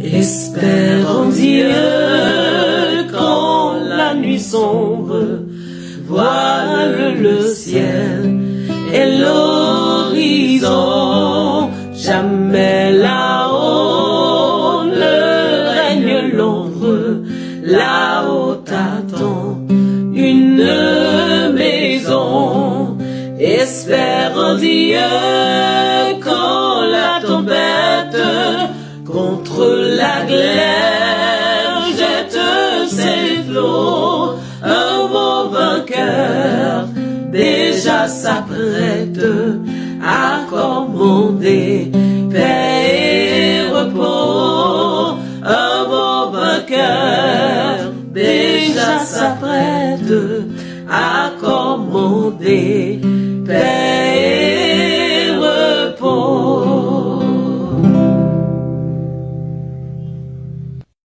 Espère en Dieu quand la nuit sombre voile le ciel et l'horizon. Jamais là-haut ne règne l'ombre, là-haut t'attend une maison. Espère en Dieu quand la tempête contre la glaire jette ses flots. Un bon vainqueur déjà s'apprête à commander paix et repos. Un bon vainqueur déjà s'apprête à commander paix et